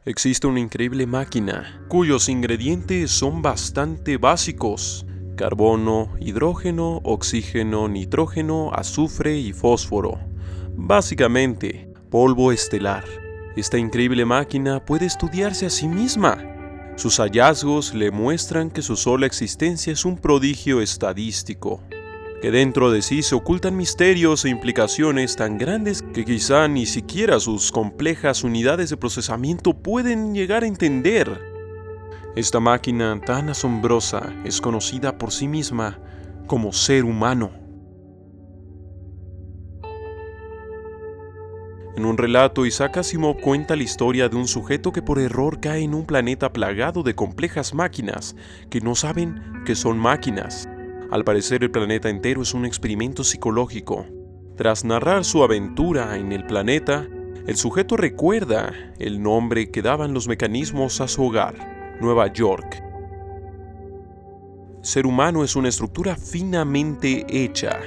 Existe una increíble máquina, cuyos ingredientes son bastante básicos: carbono, hidrógeno, oxígeno, nitrógeno, azufre y fósforo. Básicamente, polvo estelar. Esta increíble máquina puede estudiarse a sí misma. Sus hallazgos le muestran que su sola existencia es un prodigio estadístico, que dentro de sí se ocultan misterios e implicaciones tan grandes que quizá ni siquiera sus complejas unidades de procesamiento pueden llegar a entender. Esta máquina tan asombrosa es conocida por sí misma como ser humano. En un relato, Isaac Asimov cuenta la historia de un sujeto que por error cae en un planeta plagado de complejas máquinas que no saben que son máquinas. Al parecer, el planeta entero es un experimento psicológico. Tras narrar su aventura en el planeta, el sujeto recuerda el nombre que daban los mecanismos a su hogar: Nueva York. Ser humano es una estructura finamente hecha.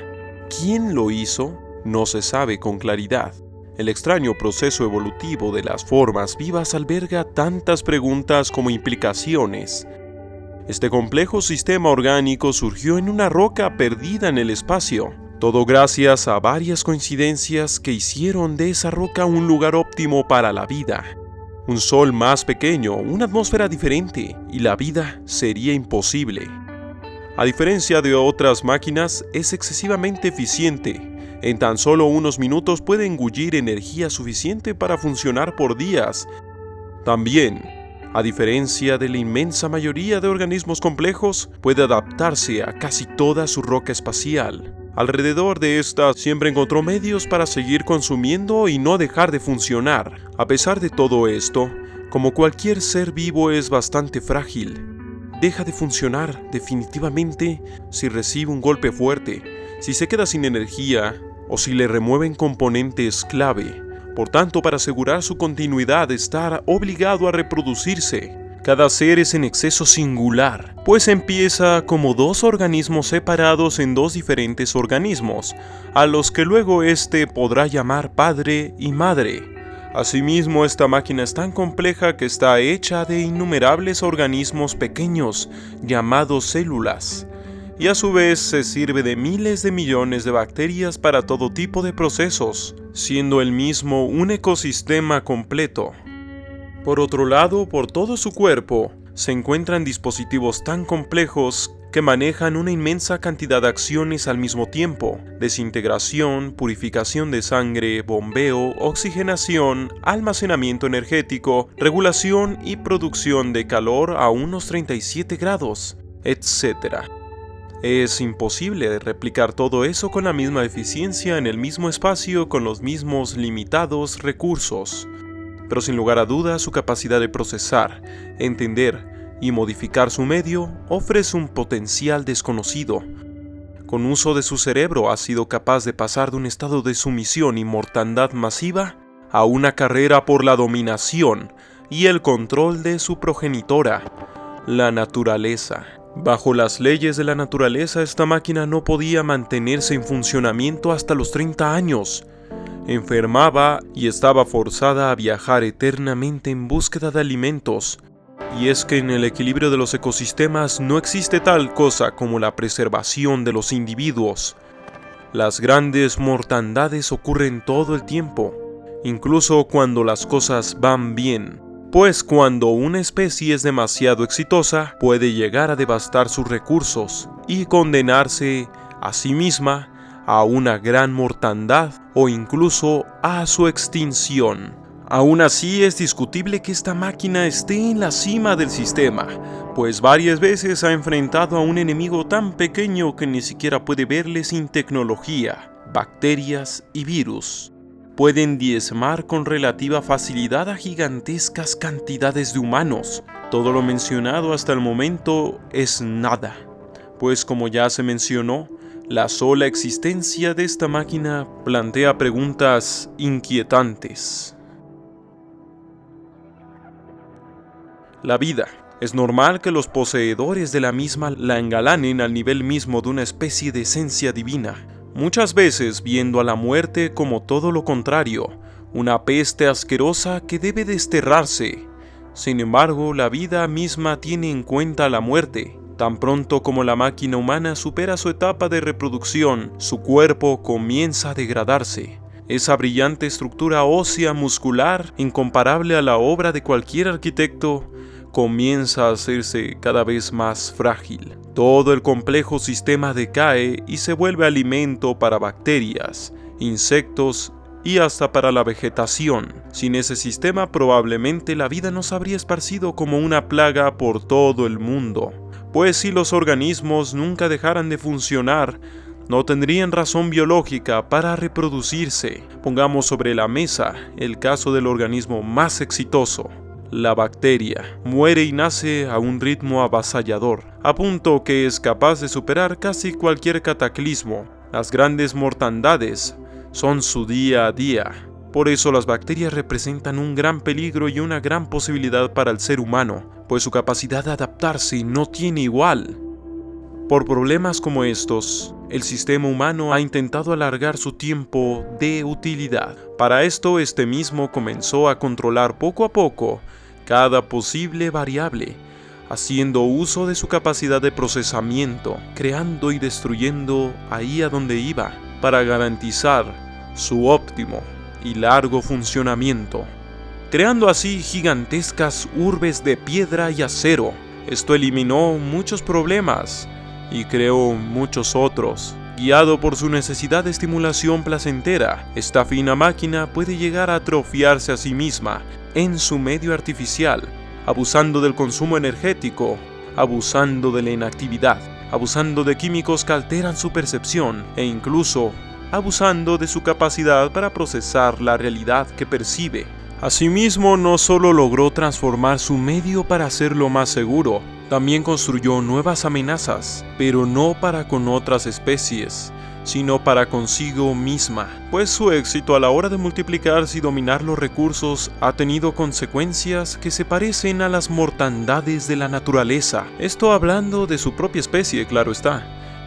¿Quién lo hizo? No se sabe con claridad. El extraño proceso evolutivo de las formas vivas alberga tantas preguntas como implicaciones. Este complejo sistema orgánico surgió en una roca perdida en el espacio, todo gracias a varias coincidencias que hicieron de esa roca un lugar óptimo para la vida. Un sol más pequeño, una atmósfera diferente, y la vida sería imposible. A diferencia de otras máquinas, es excesivamente eficiente. En tan solo unos minutos puede engullir energía suficiente para funcionar por días. También, a diferencia de la inmensa mayoría de organismos complejos, puede adaptarse a casi toda su roca espacial. Alrededor de esta siempre encontró medios para seguir consumiendo y no dejar de funcionar. A pesar de todo esto, como cualquier ser vivo, es bastante frágil. Deja de funcionar definitivamente si recibe un golpe fuerte, si se queda sin energía o si le remueven componentes clave. Por tanto, para asegurar su continuidad, está obligado a reproducirse. Cada ser es en exceso singular, pues empieza como dos organismos separados en dos diferentes organismos, a los que luego éste podrá llamar padre y madre. Asimismo, esta máquina es tan compleja que está hecha de innumerables organismos pequeños, llamados células, y a su vez se sirve de miles de millones de bacterias para todo tipo de procesos, siendo el mismo un ecosistema completo. Por otro lado, por todo su cuerpo, se encuentran dispositivos tan complejos que manejan una inmensa cantidad de acciones al mismo tiempo: desintegración, purificación de sangre, bombeo, oxigenación, almacenamiento energético, regulación y producción de calor a unos 37 grados, etc. Es imposible replicar todo eso con la misma eficiencia en el mismo espacio con los mismos limitados recursos. Pero sin lugar a dudas, su capacidad de procesar, entender y modificar su medio ofrece un potencial desconocido. Con uso de su cerebro ha sido capaz de pasar de un estado de sumisión y mortandad masiva a una carrera por la dominación y el control de su progenitora, la naturaleza. Bajo las leyes de la naturaleza, esta máquina no podía mantenerse en funcionamiento hasta los 30 años. Enfermaba y estaba forzada a viajar eternamente en búsqueda de alimentos. Y es que en el equilibrio de los ecosistemas no existe tal cosa como la preservación de los individuos. Las grandes mortandades ocurren todo el tiempo, incluso cuando las cosas van bien. Pues cuando una especie es demasiado exitosa, puede llegar a devastar sus recursos y condenarse a sí misma a una gran mortandad o incluso a su extinción. Aún así, es discutible que esta máquina esté en la cima del sistema, pues varias veces ha enfrentado a un enemigo tan pequeño que ni siquiera puede verle sin tecnología: bacterias y virus. Pueden diezmar con relativa facilidad a gigantescas cantidades de humanos. Todo lo mencionado hasta el momento es nada, pues como ya se mencionó, la sola existencia de esta máquina plantea preguntas inquietantes. La vida. Es normal que los poseedores de la misma la engalanen al nivel mismo de una especie de esencia divina, muchas veces viendo a la muerte como todo lo contrario, una peste asquerosa que debe desterrarse. Sin embargo, la vida misma tiene en cuenta la muerte. Tan pronto como la máquina humana supera su etapa de reproducción, su cuerpo comienza a degradarse. Esa brillante estructura ósea muscular, incomparable a la obra de cualquier arquitecto, comienza a hacerse cada vez más frágil. Todo el complejo sistema decae y se vuelve alimento para bacterias, insectos y hasta para la vegetación. Sin ese sistema, probablemente la vida nos habría esparcido como una plaga por todo el mundo. Pues si los organismos nunca dejaran de funcionar, no tendrían razón biológica para reproducirse. Pongamos sobre la mesa el caso del organismo más exitoso. La bacteria muere y nace a un ritmo avasallador, a punto que es capaz de superar casi cualquier cataclismo. Las grandes mortandades son su día a día. Por eso las bacterias representan un gran peligro y una gran posibilidad para el ser humano, pues su capacidad de adaptarse no tiene igual. Por problemas como estos, el sistema humano ha intentado alargar su tiempo de utilidad. Para esto, este mismo comenzó a controlar poco a poco cada posible variable, haciendo uso de su capacidad de procesamiento, creando y destruyendo ahí a donde iba, para garantizar su óptimo y largo funcionamiento, creando así gigantescas urbes de piedra y acero. Esto eliminó muchos problemas y creó muchos otros. Guiado por su necesidad de estimulación placentera, esta fina máquina puede llegar a atrofiarse a sí misma en su medio artificial, abusando del consumo energético, abusando de la inactividad, abusando de químicos que alteran su percepción e incluso abusando de su capacidad para procesar la realidad que percibe. Asimismo, no solo logró transformar su medio para hacerlo más seguro, también construyó nuevas amenazas, pero no para con otras especies, sino para consigo misma, pues su éxito a la hora de multiplicarse y dominar los recursos ha tenido consecuencias que se parecen a las mortandades de la naturaleza. Esto hablando de su propia especie, claro está,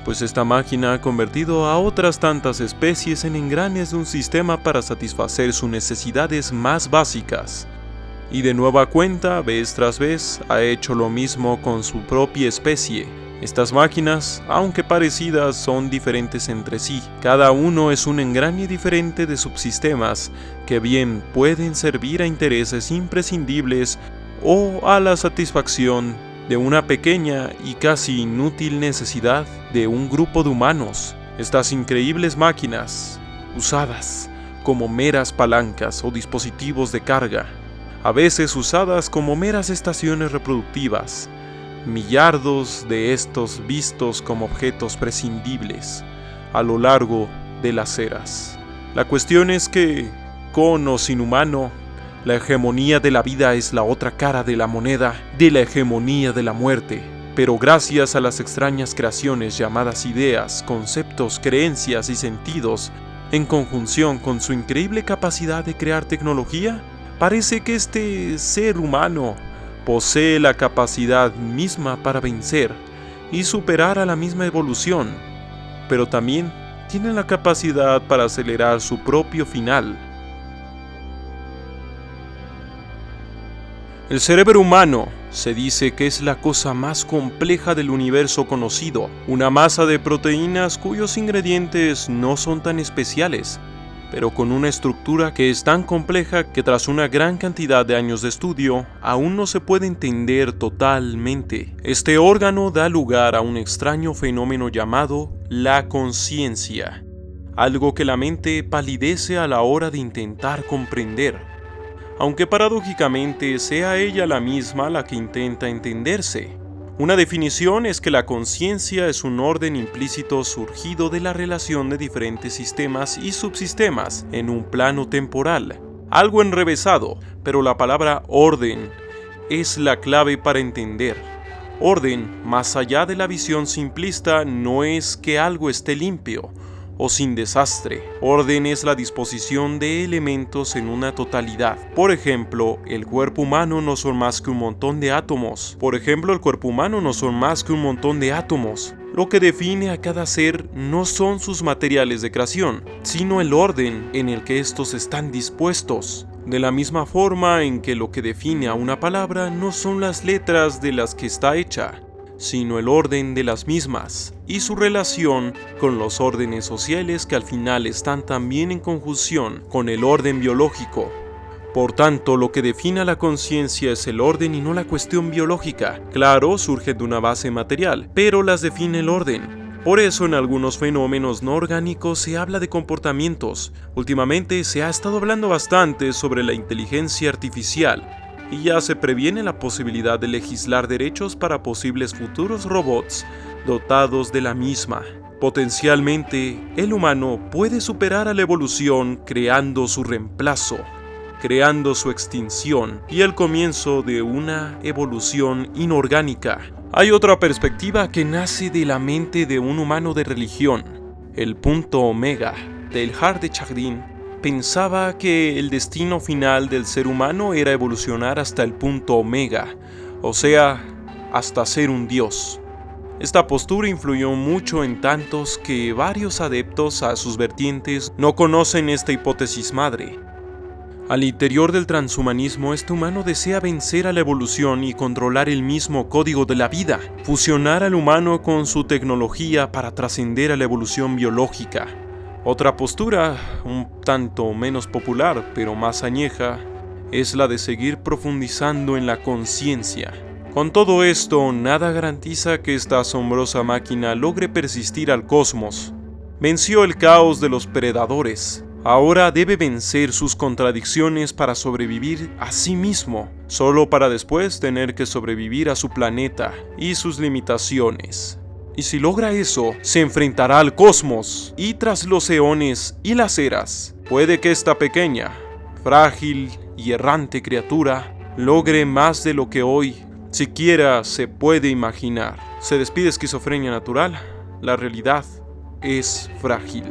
pues esta máquina ha convertido a otras tantas especies en engranes de un sistema para satisfacer sus necesidades más básicas. Y de nueva cuenta, vez tras vez, ha hecho lo mismo con su propia especie. Estas máquinas, aunque parecidas, son diferentes entre sí. Cada uno es un engrane diferente de subsistemas que bien pueden servir a intereses imprescindibles o a la satisfacción de una pequeña y casi inútil necesidad de un grupo de humanos. Estas increíbles máquinas, usadas como meras palancas o dispositivos de carga, a veces usadas como meras estaciones reproductivas, millardos de estos vistos como objetos prescindibles a lo largo de las eras. La cuestión es que, con o sin humano, la hegemonía de la vida es la otra cara de la moneda de la hegemonía de la muerte. Pero gracias a las extrañas creaciones llamadas ideas, conceptos, creencias y sentidos, en conjunción con su increíble capacidad de crear tecnología, parece que este ser humano posee la capacidad misma para vencer y superar a la misma evolución, pero también tiene la capacidad para acelerar su propio final. El cerebro humano se dice que es la cosa más compleja del universo conocido, una masa de proteínas cuyos ingredientes no son tan especiales, pero con una estructura que es tan compleja que tras una gran cantidad de años de estudio, aún no se puede entender totalmente. Este órgano da lugar a un extraño fenómeno llamado la conciencia, algo que la mente palidece a la hora de intentar comprender, aunque paradójicamente sea ella la misma la que intenta entenderse. Una definición es que la conciencia es un orden implícito surgido de la relación de diferentes sistemas y subsistemas en un plano temporal. Algo enrevesado, pero la palabra orden es la clave para entender. Orden, más allá de la visión simplista, no es que algo esté limpio o sin desastre. Orden es la disposición de elementos en una totalidad. Por ejemplo, el cuerpo humano no son más que un montón de átomos. Lo que define a cada ser no son sus materiales de creación, sino el orden en el que estos están dispuestos. De la misma forma en que lo que define a una palabra no son las letras de las que está hecha, sino el orden de las mismas y su relación con los órdenes sociales que al final están también en conjunción con el orden biológico. Por tanto, lo que define a la conciencia es el orden y no la cuestión biológica. Claro, surge de una base material, pero las define el orden. Por eso en algunos fenómenos no orgánicos se habla de comportamientos. Últimamente se ha estado hablando bastante sobre la inteligencia artificial y ya se previene la posibilidad de legislar derechos para posibles futuros robots dotados de la misma. Potencialmente, el humano puede superar a la evolución creando su reemplazo, creando su extinción y el comienzo de una evolución inorgánica. Hay otra perspectiva que nace de la mente de un humano de religión. El punto omega, Teilhard de Chardin, pensaba que el destino final del ser humano era evolucionar hasta el punto omega, o sea, hasta ser un dios. Esta postura influyó mucho en tantos que varios adeptos a sus vertientes no conocen esta hipótesis madre. Al interior del transhumanismo, este humano desea vencer a la evolución y controlar el mismo código de la vida, fusionar al humano con su tecnología para trascender a la evolución biológica. Otra postura, un tanto menos popular pero más añeja, es la de seguir profundizando en la conciencia. Con todo esto, nada garantiza que esta asombrosa máquina logre persistir al cosmos. Venció el caos de los predadores. Ahora debe vencer sus contradicciones para sobrevivir a sí mismo, solo para después tener que sobrevivir a su planeta y sus limitaciones. Y si logra eso, se enfrentará al cosmos, y tras los eones y las eras, puede que esta pequeña, frágil y errante criatura logre más de lo que hoy siquiera se puede imaginar. Se despide Esquizofrenia Natural, la realidad es frágil.